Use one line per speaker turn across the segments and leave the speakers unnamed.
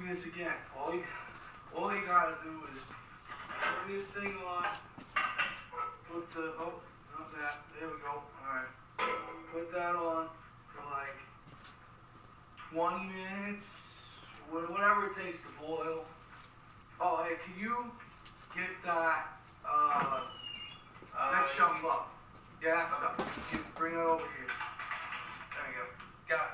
me this again. All you gotta do is turn this thing on. Put the not that. There we go. All right. Put that on for like 20 minutes, whatever it takes to boil. Oh, hey, can you get that that shelf up? Yeah, that stuff. You bring it over here. There you go. Got it.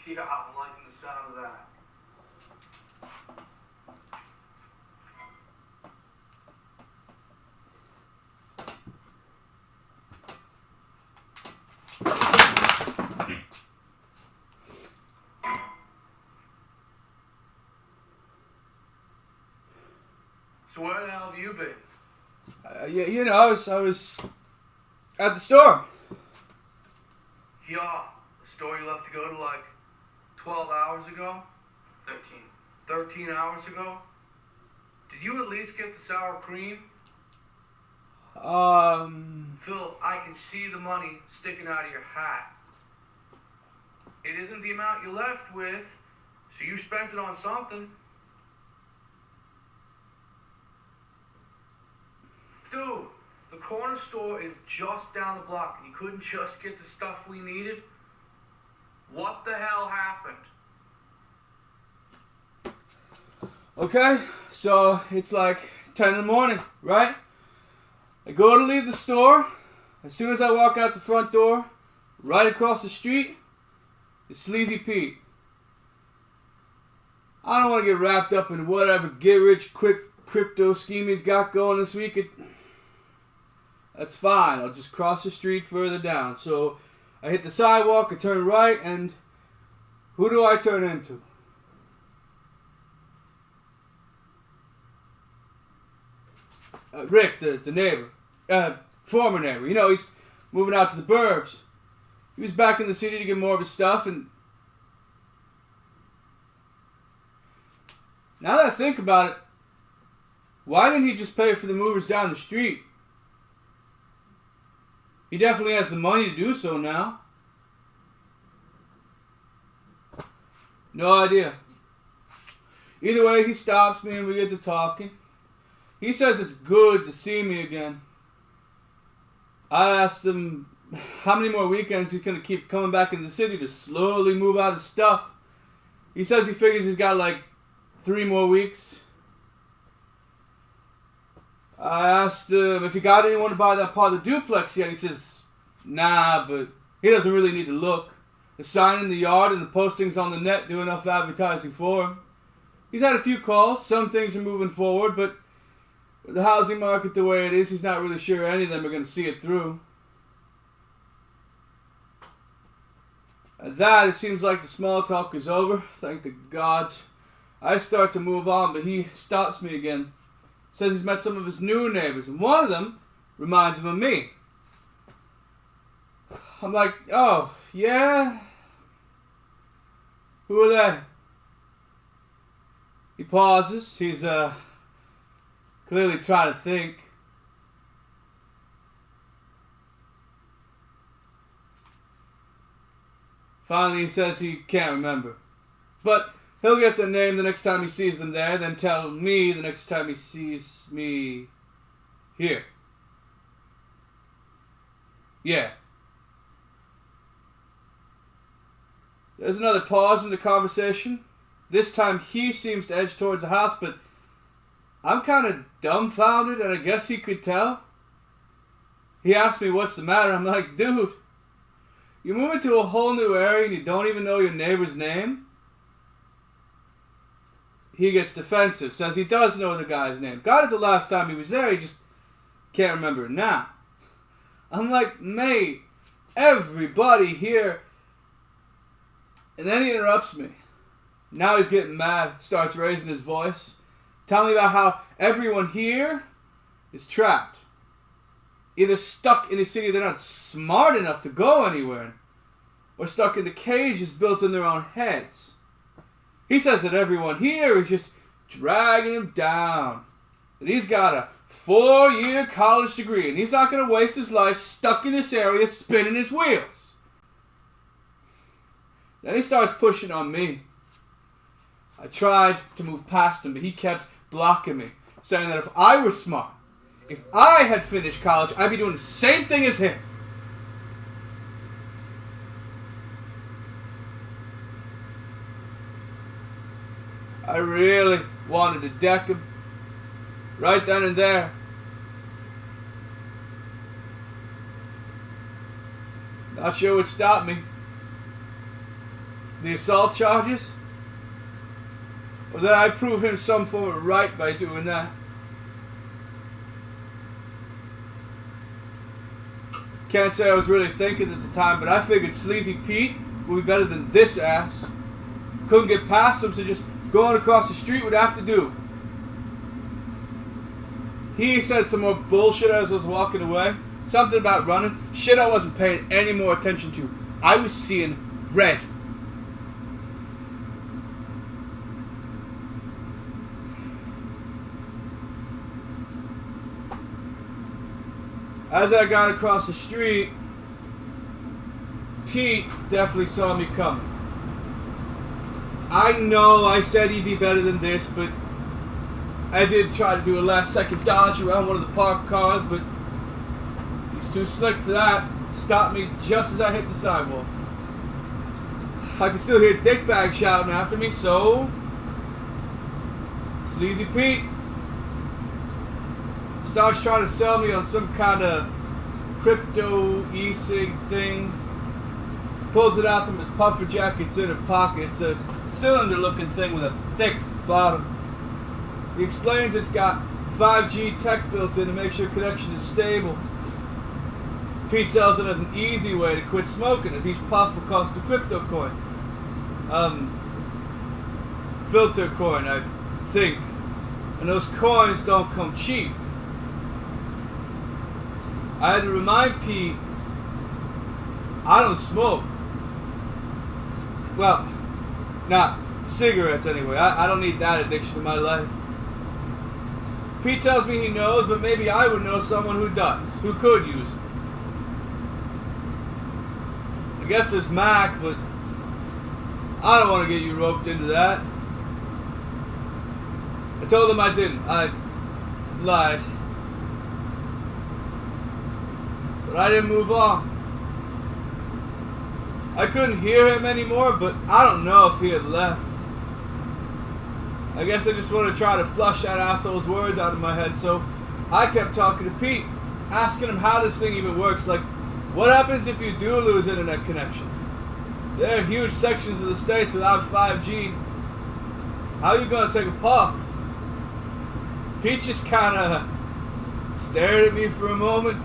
Yeah, I'm liking the sound of that. So where the hell have you been?
I was at the store.
Yeah, the store you left to go to like 12 hours ago? 13 hours ago? Did you at least get the sour cream? Phil, I can see the money sticking out of your hat. It isn't the amount you left with, so you spent it on something. Dude, the corner store is just down the block and you couldn't just get the stuff we needed? What the hell happened?
Okay, so it's like 10 in the morning, right? I go to leave the store. As soon as I walk out the front door, right across the street, is Sleazy Pete. I don't want to get wrapped up in whatever get-rich-quick crypto scheme he's got going this week. That's fine. I'll just cross the street further down. So I hit the sidewalk, I turn right, and who do I turn into? Rick, the neighbor. Former neighbor. You know, he's moving out to the burbs. He was back in the city to get more of his stuff, and now that I think about it, why didn't he just pay for the movers down the street? He definitely has the money to do so now. No idea. Either way, he stops me and we get to talking. He says it's good to see me again. I asked him how many more weekends he's going to keep coming back in the city to slowly move out his stuff. He says he figures he's got like 3 more weeks. I asked him if he got anyone to buy that part of the duplex yet. He says, nah, but he doesn't really need to look. The sign in the yard and the postings on the net do enough advertising for him. He's had a few calls. Some things are moving forward, but with the housing market the way it is, he's not really sure any of them are going to see it through. At that, it seems like the small talk is over. Thank the gods. I start to move on, but he stops me again. Says he's met some of his new neighbors, and one of them reminds him of me. I'm like, oh, yeah? Who are they? He pauses. He's clearly trying to think. Finally, he says he can't remember. But he'll get their name the next time he sees them there, then tell me the next time he sees me here. Yeah. There's another pause in the conversation. This time he seems to edge towards the house, but I'm kind of dumbfounded, and I guess he could tell. He asked me what's the matter. I'm like, dude, you're moving to a whole new area and you don't even know your neighbor's name? He gets defensive, says he does know the guy's name. Got it the last time he was there, he just can't remember it now. I'm like, mate, everybody here. And then he interrupts me. Now he's getting mad, starts raising his voice, telling me about how everyone here is trapped. Either stuck in a city they're not smart enough to go anywhere, or stuck in the cages built in their own heads. He says that everyone here is just dragging him down. That he's got to 4-year college degree, and he's not going to waste his life stuck in this area spinning his wheels. Then he starts pushing on me. I tried to move past him, but he kept blocking me, saying that if I were smart, if I had finished college, I'd be doing the same thing as him. I really wanted to deck him right then and there. Not sure what stopped me. The assault charges? Or that I prove him some form of right by doing that? Can't say I was really thinking at the time, but I figured Sleazy Pete would be better than this ass. Couldn't get past him, so just going across the street would have to do. He said some more bullshit as I was walking away. Something about running. Shit I wasn't paying any more attention to. I was seeing red. As I got across the street, Pete definitely saw me coming. I know I said he'd be better than this, but I did try to do a last second dodge around one of the parked cars, but he's too slick for that. Stopped me just as I hit the sidewalk. I could still hear Dickbag shouting after me, so Sleazy Pete starts trying to sell me on some kind of crypto e-cig thing. Pulls it out from his puffer jacket's inner pocket. It's a cylinder-looking thing with a thick bottom. He explains it's got 5G tech built in to make sure connection is stable. Pete sells it as an easy way to quit smoking, as each puff will cost a crypto coin. Filter coin, I think. And those coins don't come cheap. I had to remind Pete, I don't smoke. Well, not cigarettes anyway. I don't need that addiction in my life. Pete tells me he knows, but maybe I would know someone who does, who could use it. I guess there's Mac, but I don't want to get you roped into that. I told him I didn't. I lied. But I didn't move on. I couldn't hear him anymore, but I don't know if he had left. I guess I just wanted to try to flush that asshole's words out of my head, so I kept talking to Pete, asking him how this thing even works. Like, what happens if you do lose internet connection? There are huge sections of the states without 5G. How are you going to take a puff? Pete just kind of stared at me for a moment.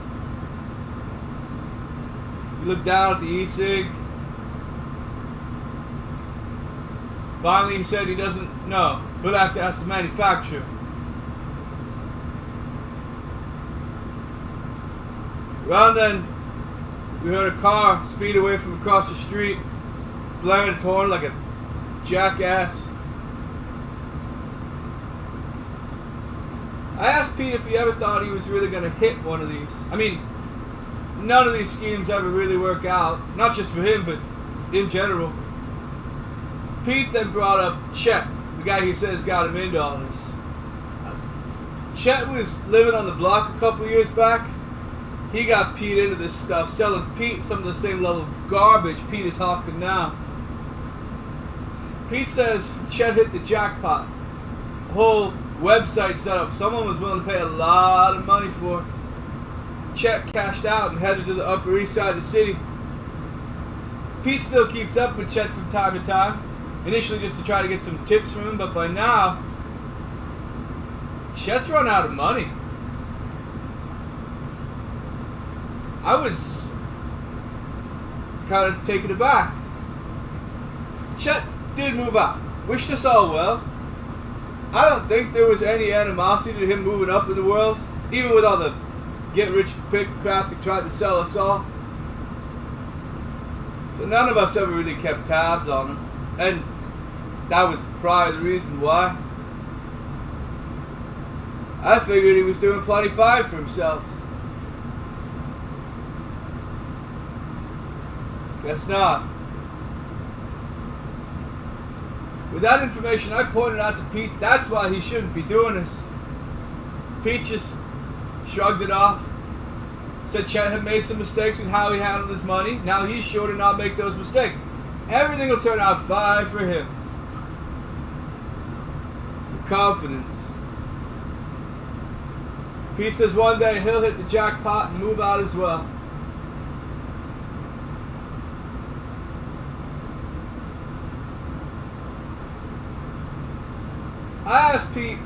He looked down at the e-cig. Finally, he said he doesn't know. We'll have to ask the manufacturer. Around then, we heard a car speed away from across the street, blaring its horn like a jackass. I asked Pete if he ever thought he was really going to hit one of these. I mean, none of these schemes ever really work out. Not just for him, but in general. Pete then brought up Chet, the guy he says got him into all this. Chet was living on the block a couple years back. He got Pete into this stuff, selling Pete some of the same level of garbage Pete is hawking now. Pete says Chet hit the jackpot. A whole website set up someone was willing to pay a lot of money for. Chet cashed out and headed to the Upper East Side of the city. Pete still keeps up with Chet from time to time, initially just to try to get some tips from him, but by now, Chet's run out of money. I was kind of taken aback. Chet did move out. Wished us all well. I don't think there was any animosity to him moving up in the world, even with all the get-rich-quick crap he tried to sell us all. So none of us ever really kept tabs on him, and that was probably the reason why. I figured he was doing plenty fine for himself. Guess not. With that information, I pointed out to Pete that's why he shouldn't be doing this. Pete just shrugged it off. Said Chet had made some mistakes with how he handled his money. Now he's sure to not make those mistakes. Everything will turn out fine for him. With confidence. Pete says one day he'll hit the jackpot and move out as well. I asked Pete,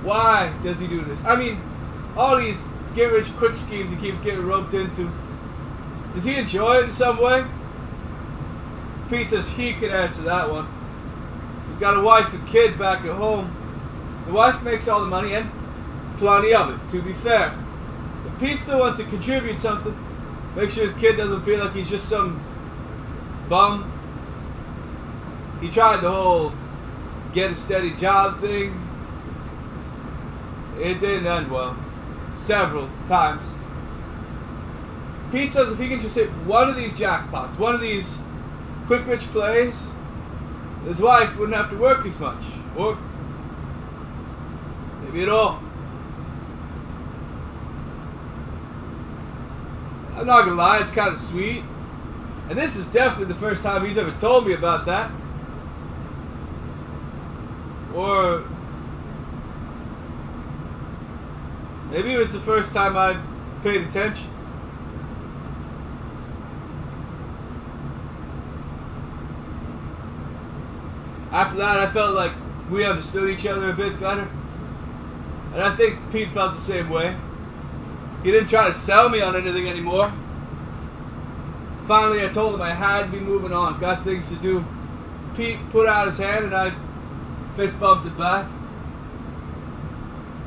why does he do this? I mean, all these get-rich quick schemes he keeps getting roped into, does he enjoy it in some way? Pete says he can answer that one. He's got a wife and kid back at home. The wife makes all the money and plenty of it, to be fair. But Pete still wants to contribute something. Make sure his kid doesn't feel like he's just some bum. He tried the whole get a steady job thing. It didn't end well. Several times. Pete says if he can just hit one of these jackpots, one of these quick rich plays, his wife wouldn't have to work as much. Or maybe at all. I'm not gonna lie, it's kind of sweet. And this is definitely the first time he's ever told me about that. Or maybe it was the first time I paid attention. After that, I felt like we understood each other a bit better. And I think Pete felt the same way. He didn't try to sell me on anything anymore. Finally, I told him I had to be moving on. Got things to do. Pete put out his hand and I fist bumped it back.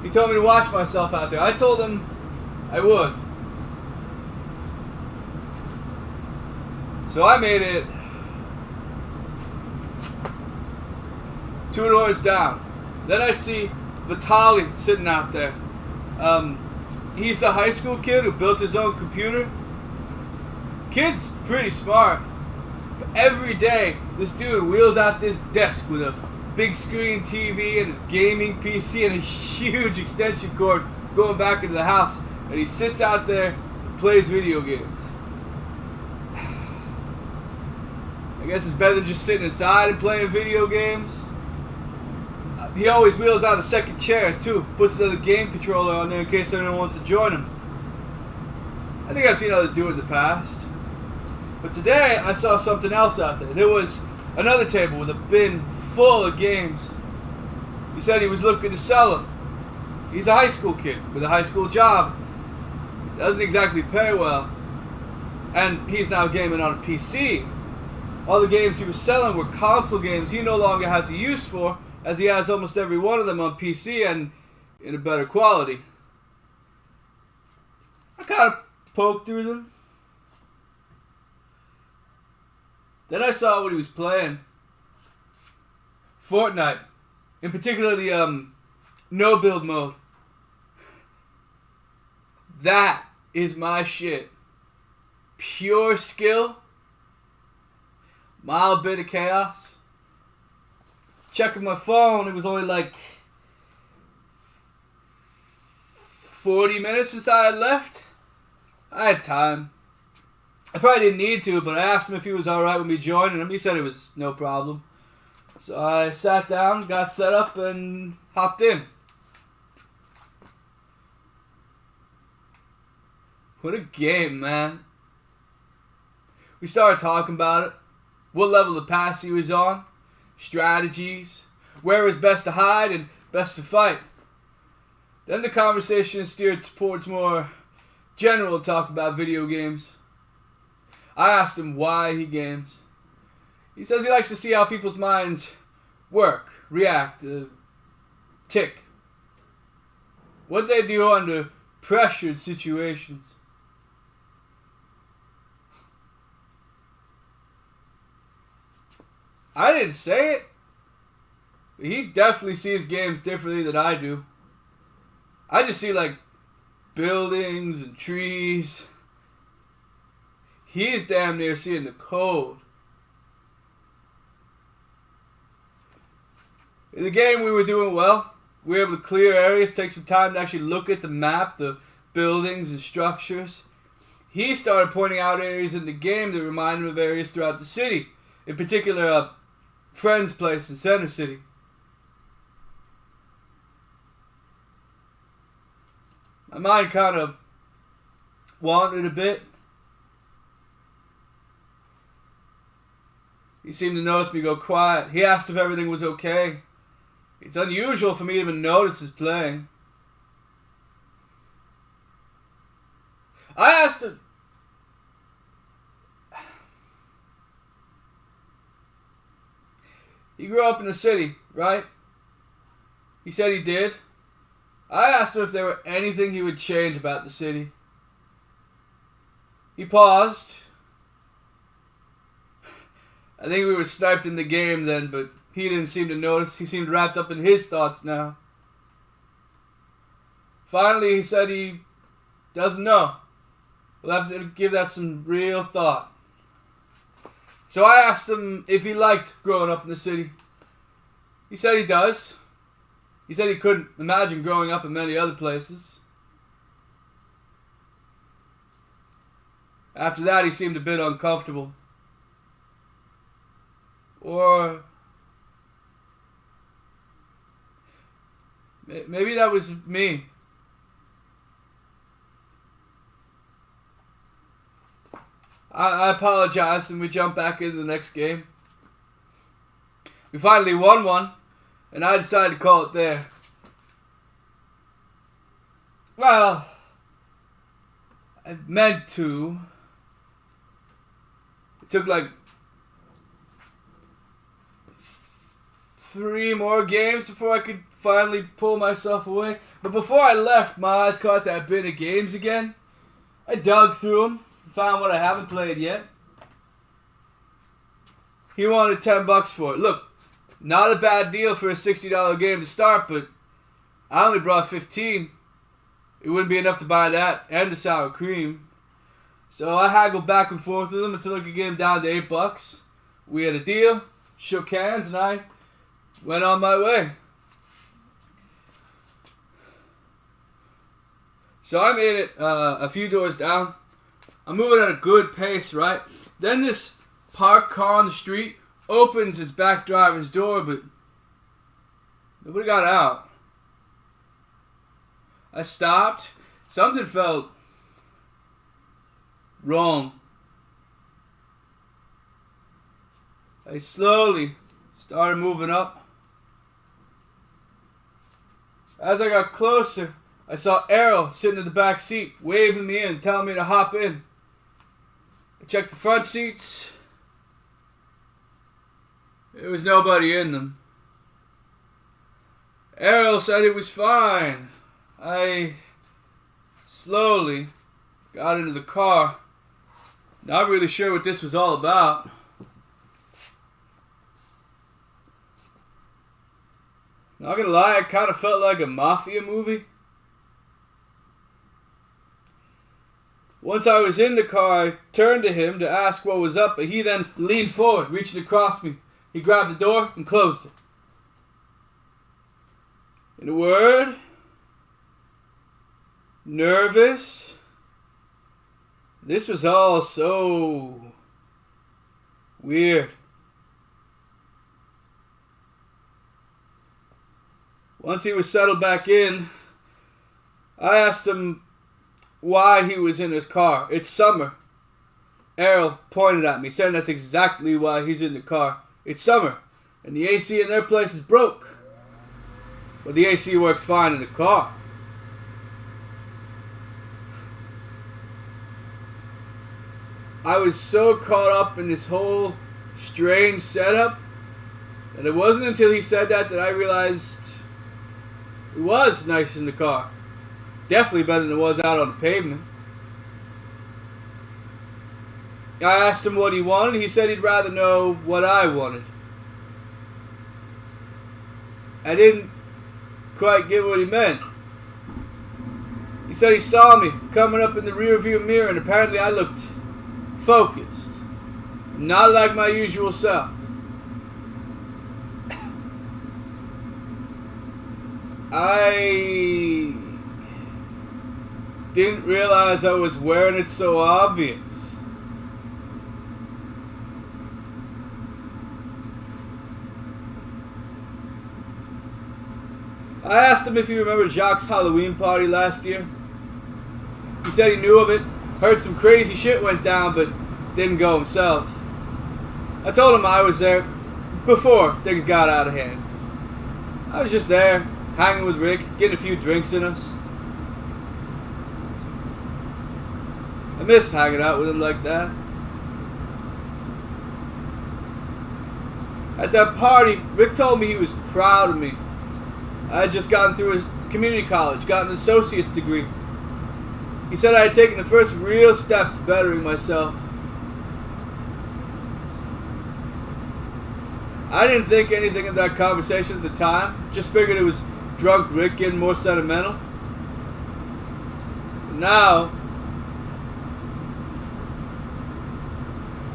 He told me to watch myself out there. I told him I would. So I made it 2 doors down. Then I see Vitaly sitting out there. He's the high school kid who built his own computer. Kid's pretty smart. But every day, this dude wheels out this desk with a big screen TV and his gaming PC and a huge extension cord going back into the house. And he sits out there and plays video games. I guess it's better than just sitting inside and playing video games. He always wheels out a second chair too. Puts another game controller on there in case anyone wants to join him. I think I've seen others do it in the past. But today I saw something else out there. There was another table with a bin full of games. He said he was looking to sell them. He's a high school kid with a high school job. Doesn't exactly pay well. And he's now gaming on a PC. All the games he was selling were console games he no longer has a use for, as he has almost every one of them on PC and in a better quality. I kind of poked through them. Then I saw what he was playing. Fortnite. In particular the no build mode. That is my shit. Pure skill. Mild bit of chaos. Checking my phone, it was only like 40 minutes since I had left. I had time. I probably didn't need to, but I asked him if he was alright with me joining him. He said it was no problem. So I sat down, got set up, and hopped in. What a game, man. We started talking about it. What level of pass he was on. Strategies. Where it was best to hide and best to fight. Then the conversation steered towards more general talk about video games. I asked him why he games. He says he likes to see how people's minds work, react, tick. What they do under pressured situations. I didn't say it. He definitely sees games differently than I do. I just see like buildings and trees. He's damn near seeing the code. In the game, we were doing well. We were able to clear areas, take some time to actually look at the map, the buildings and structures. He started pointing out areas in the game that reminded him of areas throughout the city. In particular, a friend's place in Center City. My mind kind of wandered a bit. He seemed to notice me go quiet. He asked if everything was okay. It's unusual for me to even notice his playing. I asked him. He grew up in the city, right? He said he did. I asked him if there were anything he would change about the city. He paused. I think we were sniped in the game then, but he didn't seem to notice. He seemed wrapped up in his thoughts now. Finally, he said he doesn't know. We'll have to give that some real thought. So I asked him if he liked growing up in the city. He said he does. He said he couldn't imagine growing up in many other places. After that, he seemed a bit uncomfortable. Or maybe that was me. I apologized and we jumped back into the next game. We finally won one, and I decided to call it there. Well, I meant to. It took like 3 more games before I could finally pull myself away. But before I left, my eyes caught that bin of games again. I dug through them, found what I haven't played yet. He wanted $10 for it. Look, not a bad deal for a $60 game to start, but I only brought 15. It wouldn't be enough to buy that and the sour cream. So I haggled back and forth with him until I could get him down to $8. We had a deal, shook hands, and I went on my way. So I made it a few doors down. I'm moving at a good pace, right? Then this parked car on the street opens its back driver's door, but nobody got out. I stopped. Something felt wrong. I slowly started moving up. As I got closer, I saw Errol sitting in the back seat, waving me in, telling me to hop in. I checked the front seats. There was nobody in them. Errol said it was fine. I slowly got into the car. Not really sure what this was all about. Not gonna lie, it kind of felt like a mafia movie. Once I was in the car, I turned to him to ask what was up, but he then leaned forward, reaching across me. He grabbed the door and closed it. In a word, nervous. This was all so weird. Once he was settled back in, I asked him why he was in his car. It's summer. Errol pointed at me, saying that's exactly why he's in the car. It's summer, and the AC in their place is broke. But the AC works fine in the car. I was so caught up in this whole strange setup that it wasn't until he said that I realized it was nice in the car. Definitely better than it was out on the pavement. I asked him what he wanted. He said he'd rather know what I wanted. I didn't quite get what he meant. He said he saw me coming up in the rearview mirror, and apparently I looked focused, not like my usual self. I didn't realize I was wearing it so obvious. I asked him if he remembered Jacques' Halloween party last year. He said he knew of it, heard some crazy shit went down, but didn't go himself. I told him I was there before things got out of hand. I was just there, hanging with Rick, getting a few drinks in us. I miss hanging out with him like that. At that party, Rick told me he was proud of me. I had just gotten through a community college, got an associate's degree. He said I had taken the first real step to bettering myself. I didn't think anything of that conversation at the time. Just figured it was drunk Rick getting more sentimental. But now,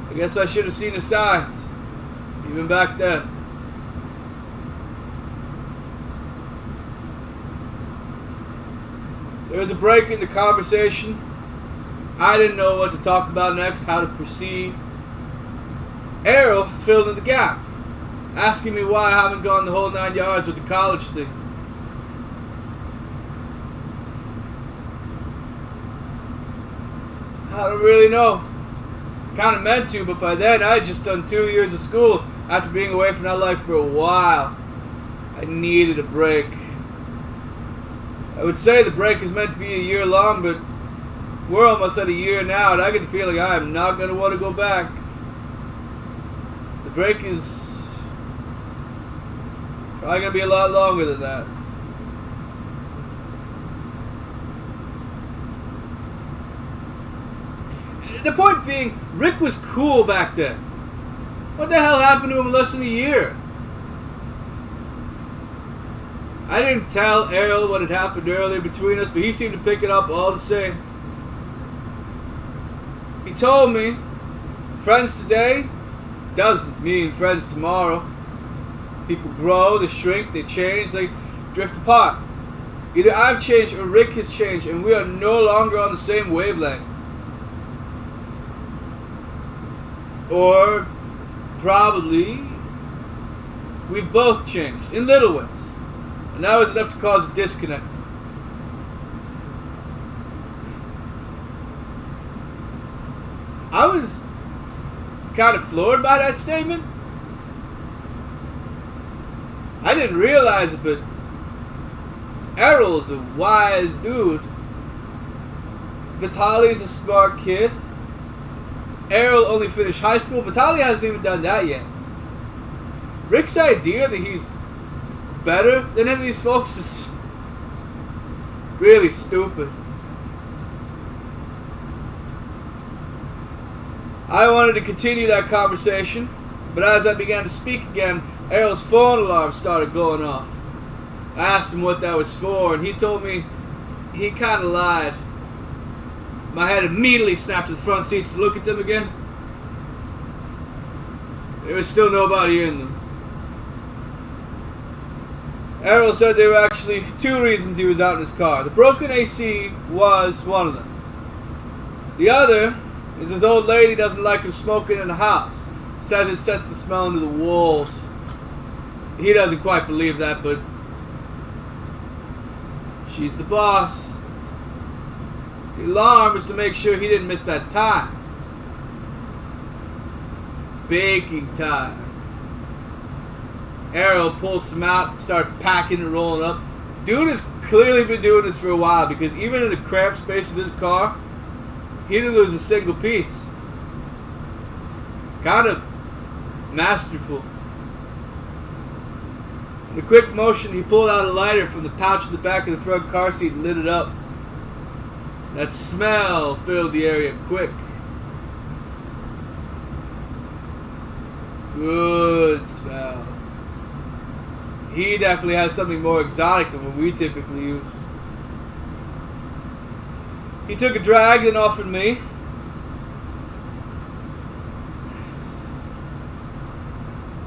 I guess I should have seen the signs, even back then. There was a break in the conversation. I didn't know what to talk about next, how to proceed. Errol filled in the gap, asking me why I haven't gone the whole 9 yards with the college thing. I don't really know. Kind of meant to, but by then I had just done 2 years of school after being away from that life for a while. I needed a break. I would say the break is meant to be a year long, but we're almost at a year now, and I get the feeling I am not going to want to go back. The break is probably going to be a lot longer than that. The point being, Rick was cool back then. What the hell happened to him in less than a year? I didn't tell Errol what had happened earlier between us, but he seemed to pick it up all the same. He told me, friends today doesn't mean friends tomorrow. People grow, they shrink, they change, they drift apart. Either I've changed or Rick has changed, and we are no longer on the same wavelength. Or probably we've both changed in little ways. And that was enough to cause a disconnect. I was kind of floored by that statement. I didn't realize it, but Errol's a wise dude. Vitaly's a smart kid. Errol only finished high school. Vitaly hasn't even done that yet. Rick's idea that he's better than any of these folks is really stupid. I wanted to continue that conversation, but as I began to speak again, Errol's phone alarm started going off. I asked him what that was for, and he told me he kind of lied. My head immediately snapped to the front seats to look at them again. There was still nobody in them. Errol said there were actually 2 reasons he was out in his car. The broken AC was one of them. The other is his old lady doesn't like him smoking in the house. Says it sets the smell into the walls. He doesn't quite believe that, but she's the boss. The alarm was to make sure he didn't miss that time. Baking time. Errol pulled some out, started packing and rolling up. Dude has clearly been doing this for a while, because even in the cramped space of his car, he didn't lose a single piece. Kind of masterful. In a quick motion, he pulled out a lighter from the pouch in the back of the front car seat and lit it up. That smell filled the area quick. Good smell. He definitely has something more exotic than what we typically use. He took a drag and offered me.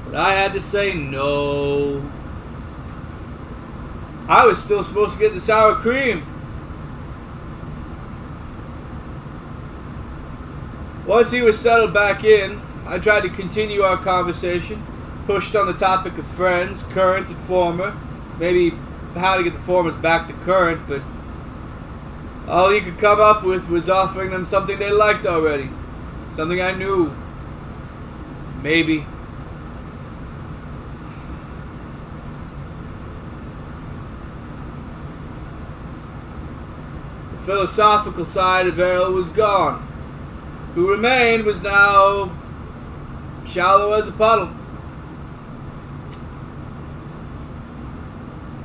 But I had to say no. I was still supposed to get the sour cream. Once he was settled back in, I tried to continue our conversation, pushed on the topic of friends, current and former, maybe how to get the formers back to current, but all he could come up with was offering them something they liked already. Something I knew. Maybe. The philosophical side of Errol was gone. Who remained was now shallow as a puddle.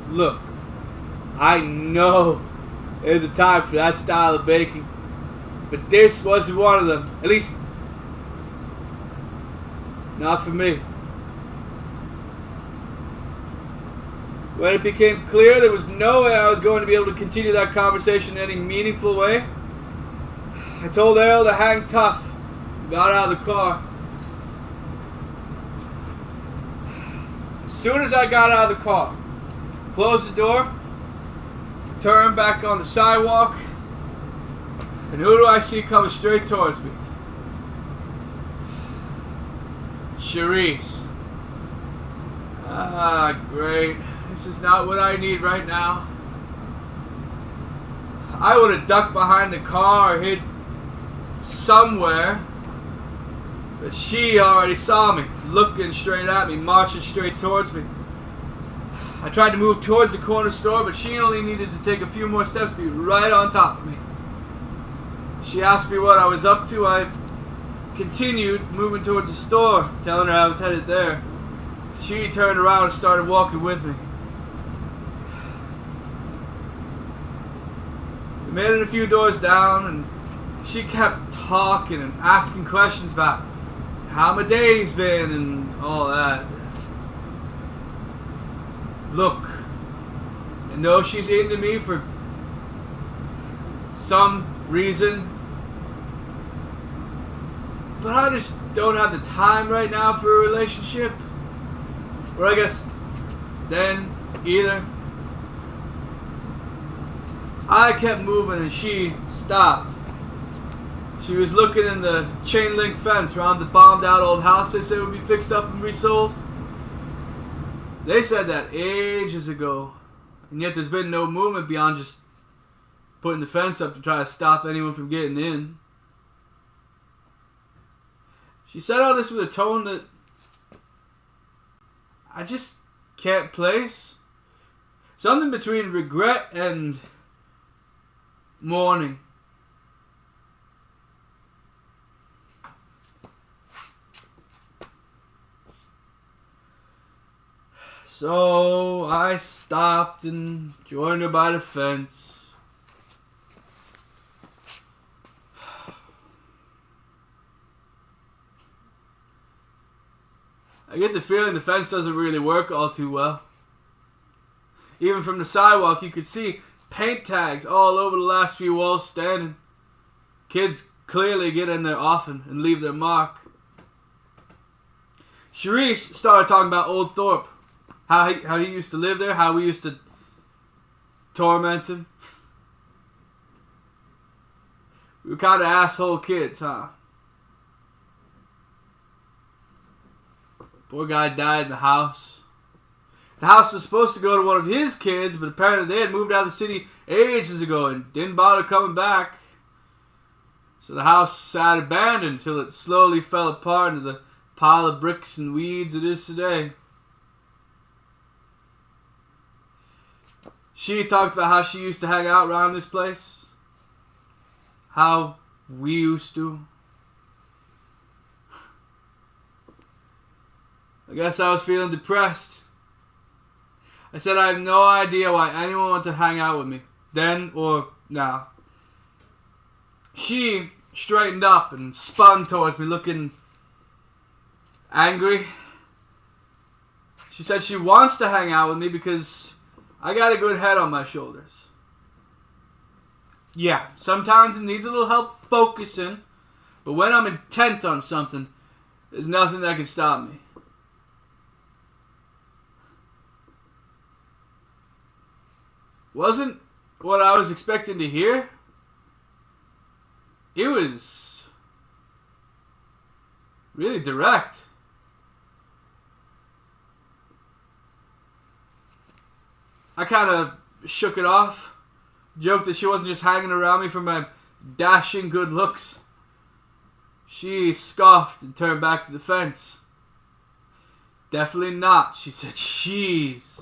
Look, I know there's a time for that style of baking, but this wasn't one of them. At least, not for me. When it became clear there was no way I was going to be able to continue that conversation in any meaningful way, I told Errol to hang tough and got out of the car. As soon as I got out of the car, closed the door, turned back on the sidewalk, and who do I see coming straight towards me? Charisse. Ah, great. This is not what I need right now. I would have ducked behind the car or hid somewhere, but she already saw me, looking straight at me, marching straight towards me. I tried to move towards the corner store, but she only needed to take a few more steps to be right on top of me. She asked me what I was up to. I continued moving towards the store, telling her I was headed there. She turned around and started walking with me. We made it a few doors down, and she kept talking and asking questions about how my day's been and all that. Look, I know she's into me for some reason, but I just don't have the time right now for a relationship. Or I guess then either. I kept moving and she stopped. She was looking in the chain link fence around the bombed out old house they said would be fixed up and resold. They said that ages ago, and yet there's been no movement beyond just putting the fence up to try to stop anyone from getting in. She said all this with a tone that I just can't place. Something between regret and mourning. So I stopped and joined her by the fence. I get the feeling the fence doesn't really work all too well. Even from the sidewalk you could see paint tags all over the last few walls standing. Kids clearly get in there often and leave their mark. Charisse started talking about Old Thorpe. How he used to live there, how we used to torment him. We were kind of asshole kids, huh? Poor guy died in the house. The house was supposed to go to one of his kids, but apparently they had moved out of the city ages ago and didn't bother coming back. So the house sat abandoned until it slowly fell apart into the pile of bricks and weeds it is today. She talked about how she used to hang out around this place. How we used to. I guess I was feeling depressed. I said I have no idea why anyone wanted to hang out with me, then or now. She straightened up and spun towards me looking angry. She said she wants to hang out with me because I got a good head on my shoulders. Yeah, sometimes it needs a little help focusing, but when I'm intent on something, there's nothing that can stop me. Wasn't what I was expecting to hear. It was really direct. I kind of shook it off, joked that she wasn't just hanging around me for my dashing good looks. She scoffed and turned back to the fence. Definitely not, she said. Jeez.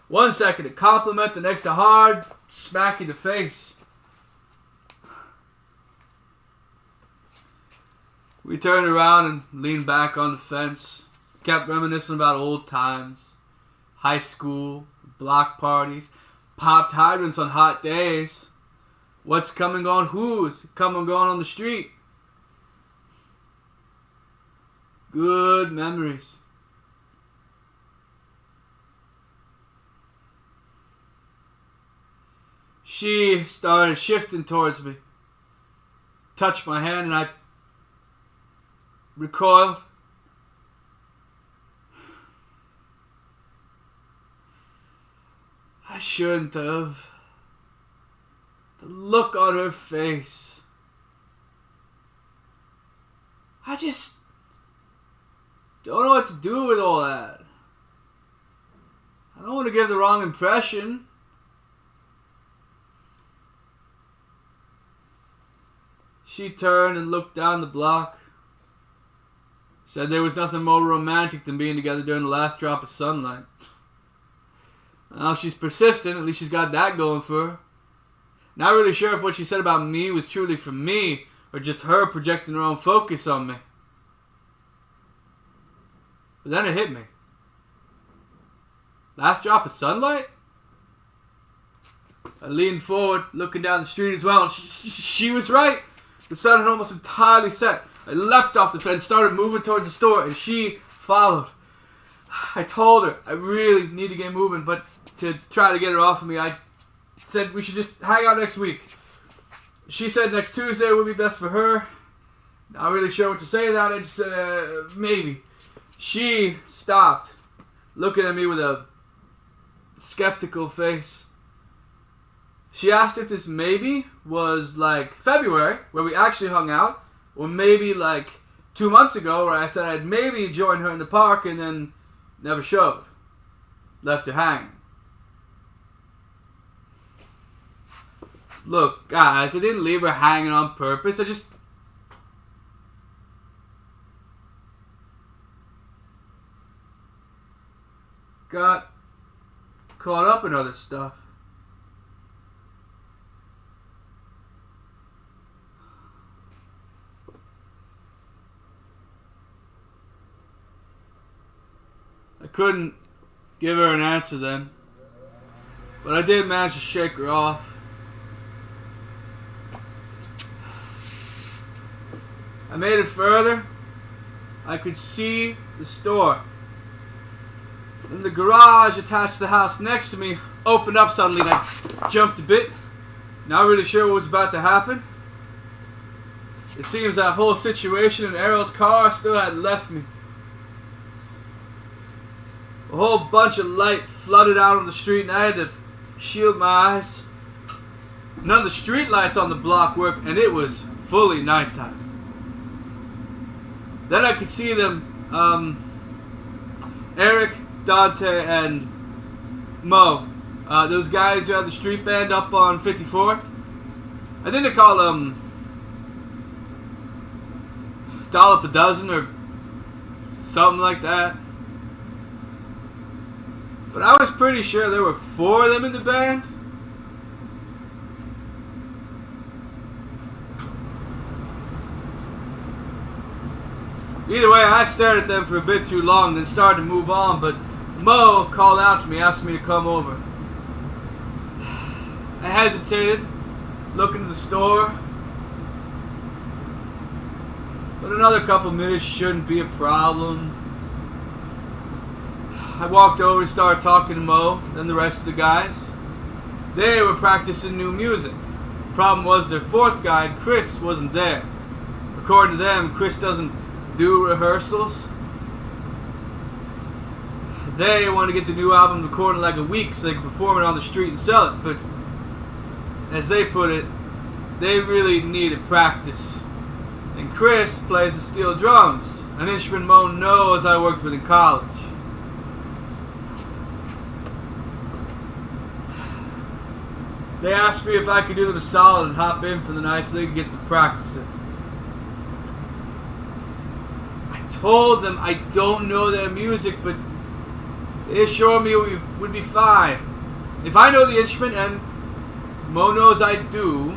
1 second a compliment, the next a hard smack in the face. We turned around and leaned back on the fence. Kept reminiscing about old times. High school, block parties, popped hydrants on hot days. What's coming on who's coming going on the street. Good memories. She started shifting towards me. Touched my hand and I recoiled. I shouldn't have. The look on her face. I just don't know what to do with all that. I don't want to give the wrong impression. She turned and looked down the block. Said there was nothing more romantic than being together during the last drop of sunlight. Well, she's persistent. At least she's got that going for her. Not really sure if what she said about me was truly for me or just her projecting her own focus on me. But then it hit me. Last drop of sunlight? I leaned forward, looking down the street as well, and she was right. The sun had almost entirely set. I leapt off the fence, started moving towards the store, and she followed. I told her I really need to get moving, but to try to get her off of me, I said we should just hang out next week. She said next Tuesday would be best for her. Not really sure what to say to that. I just said maybe. She stopped, looking at me with a skeptical face. She asked if this maybe was like February, where we actually hung out, or maybe like 2 months ago, where I said I'd maybe join her in the park and then never showed. Left her hanging. Look, guys, I didn't leave her hanging on purpose. I just got caught up in other stuff. I couldn't give her an answer then, but I did manage to shake her off. I made it further. I could see the store. And the garage attached to the house next to me opened up suddenly and I jumped a bit. Not really sure what was about to happen. It seems that whole situation in Errol's car still had left me. A whole bunch of light flooded out on the street and I had to shield my eyes. None of the street lights on the block worked and it was fully nighttime. Then I could see them, Eric, Dante, and Mo. Those guys who had the street band up on 54th. I think they call them Dollop a Dozen or something like that. But I was pretty sure there were 4 of them in the band. Either way, I stared at them for a bit too long, then started to move on, but Mo called out to me, asking me to come over. I hesitated, looking at the store, but another couple minutes shouldn't be a problem. I walked over and started talking to Mo and the rest of the guys. They were practicing new music. Problem was their fourth guy, Chris, wasn't there. According to them, Chris doesn't do rehearsals. They want to get the new album recorded in like a week so they can perform it on the street and sell it. But as they put it, they really needed practice. And Chris plays the steel drums, an instrument Mo knows I worked with in college. They asked me if I could do them a solid and hop in for the night so they could get some practice in. I told them I don't know their music, but they assured me we would be fine. If I know the instrument and Mo knows I do,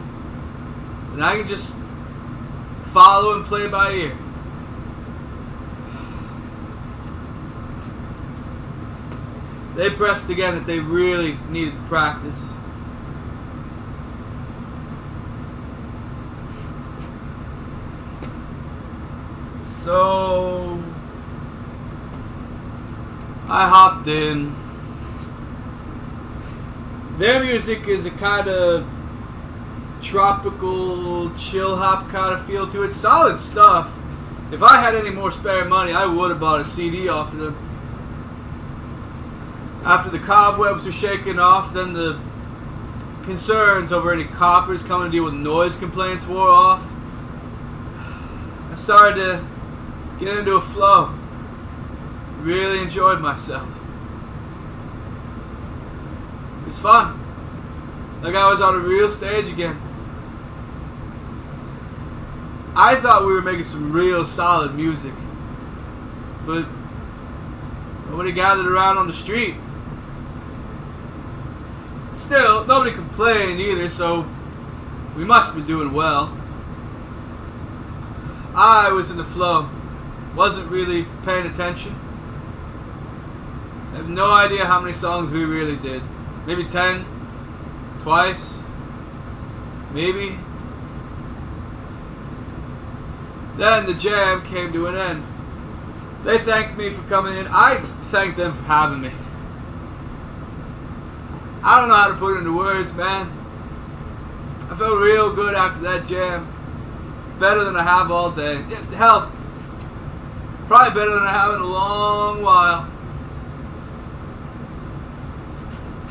then I can just follow and play by ear. They pressed again that they really needed the practice. So I hopped in. Their music is a kind of tropical, chill hop kind of feel to it. Solid stuff. If I had any more spare money, I would have bought a CD off of them. After the cobwebs were shaken off, then the concerns over any coppers coming to deal with noise complaints wore off. I started to get into a flow. Really enjoyed myself. It was fun. Like I was on a real stage again. I thought we were making some real solid music. But nobody gathered around on the street. Still, nobody complained either, so we must have been doing well. I was in the flow. Wasn't really paying attention. I have no idea how many songs we really did. Maybe 10? Twice? Maybe? Then the jam came to an end. They thanked me for coming in. I thanked them for having me. I don't know how to put it into words, man. I felt real good after that jam. Better than I have all day. Hell, probably better than I have in a long while.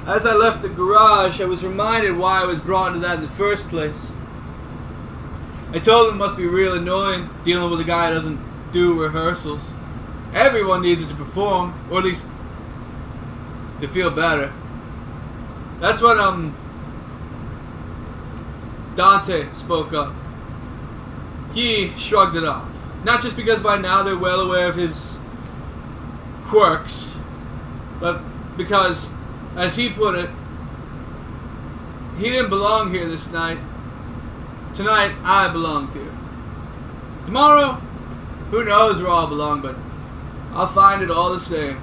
As I left the garage, I was reminded why I was brought into that in the first place. I told him it must be real annoying dealing with a guy who doesn't do rehearsals. Everyone needs it to perform, or at least to feel better. That's when Dante spoke up. He shrugged it off. Not just because by now they're well aware of his quirks, but because, as he put it, he didn't belong here this night. Tonight, I belonged here. Tomorrow, who knows where I'll belong, but I'll find it all the same.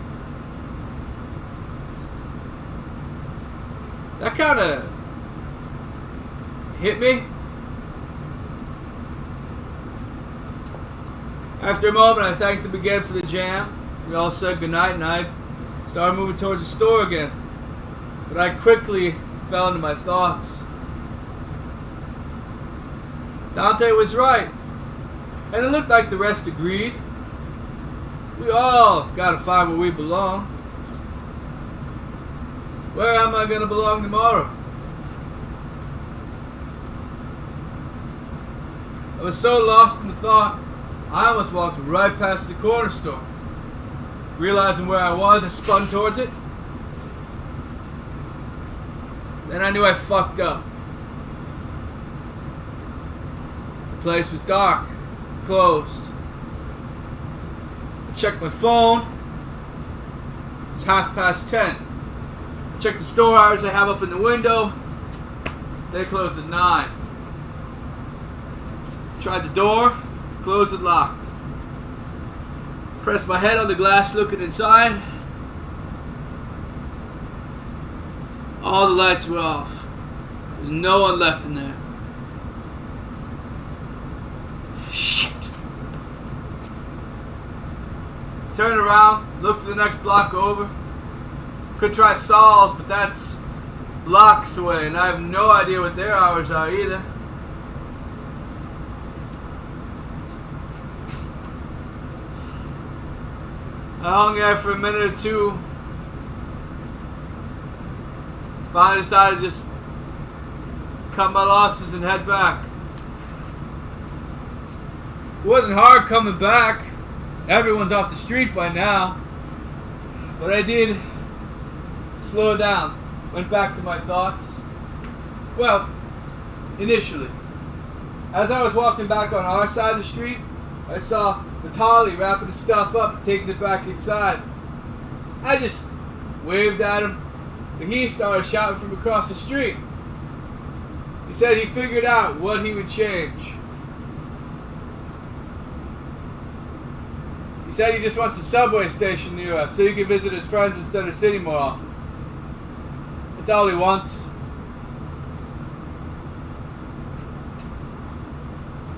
That kind of hit me. After a moment, I thanked him again for the jam. We all said goodnight, and I started moving towards the store again. But I quickly fell into my thoughts. Dante was right. And it looked like the rest agreed. We all gotta find where we belong. Where am I gonna belong tomorrow? I was so lost in the thought, I almost walked right past the corner store. Realizing where I was, I spun towards it. Then I knew I fucked up. The place was dark, closed. I checked my phone. It's 10:30. I checked the store hours I have up in the window. They closed at 9. Tried the door, closed and locked. Pressed my head on the glass looking inside. All the lights were off. There's no one left in there. Shit. Turned around, looked to the next block over. Could try Saul's, but that's blocks away, and I have no idea what their hours are either. I hung there for a minute or two. Finally decided to just cut my losses and head back. It wasn't hard coming back. Everyone's off the street by now. But I did slow down. Went back to my thoughts. Well, initially. As I was walking back on our side of the street, I saw Vitaly wrapping his stuff up and taking it back inside. I just waved at him, but he started shouting from across the street. He said he figured out what he would change. He said he just wants a subway station near us so he can visit his friends in Center City more often. That's all he wants.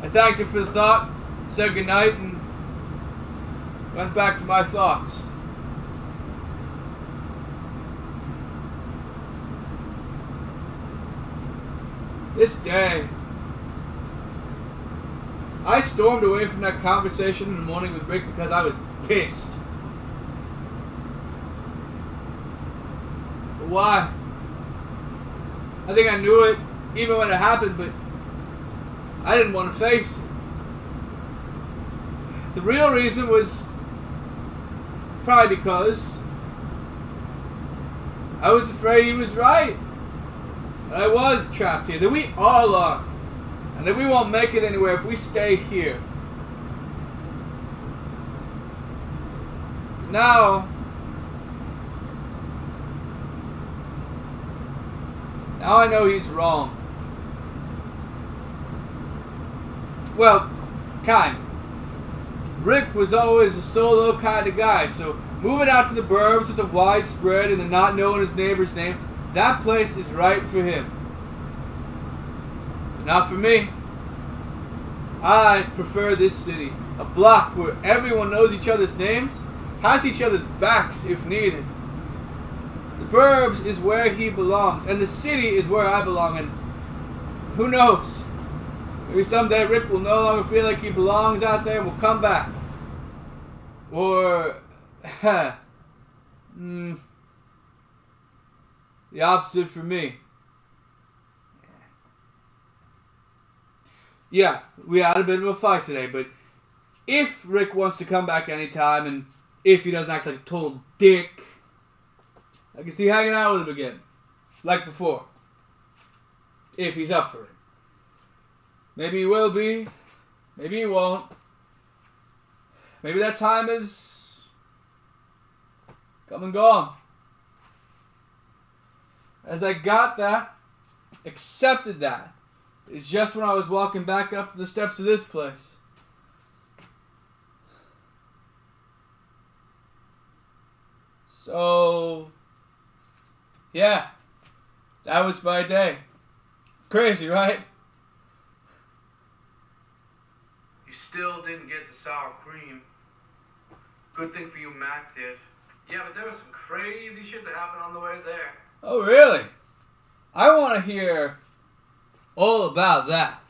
I thanked him for the thought, said goodnight, and went back to my thoughts. This day, I stormed away from that conversation in the morning with Rick because I was pissed. But why? I think I knew it even when it happened, but I didn't want to face it. The real reason was probably because I was afraid he was right. That I was trapped here. That we all are. And that we won't make it anywhere if we stay here. Now I know he's wrong. Well, kind of. Rick was always a solo kind of guy, so moving out to the burbs with a wide spread and the not knowing his neighbor's name, that place is right for him. But not for me. I prefer this city. A block where everyone knows each other's names, has each other's backs if needed. The burbs is where he belongs, and the city is where I belong, and who knows? Maybe someday Rick will no longer feel like he belongs out there and will come back. Or, the opposite for me. Yeah, we had a bit of a fight today, but if Rick wants to come back anytime, and if he doesn't act like a total dick, I can see hanging out with him again. Like before. If he's up for it. Maybe he will be. Maybe he won't. Maybe that time is come and gone. As I got that, accepted that, it's just when I was walking back up the steps of this place. So, yeah, that was my day. Crazy, right?
You still didn't get the sour cream. Good thing for you, Mac did. Yeah, but there was some crazy shit that happened on the way there.
Oh, really? I want to hear all about that.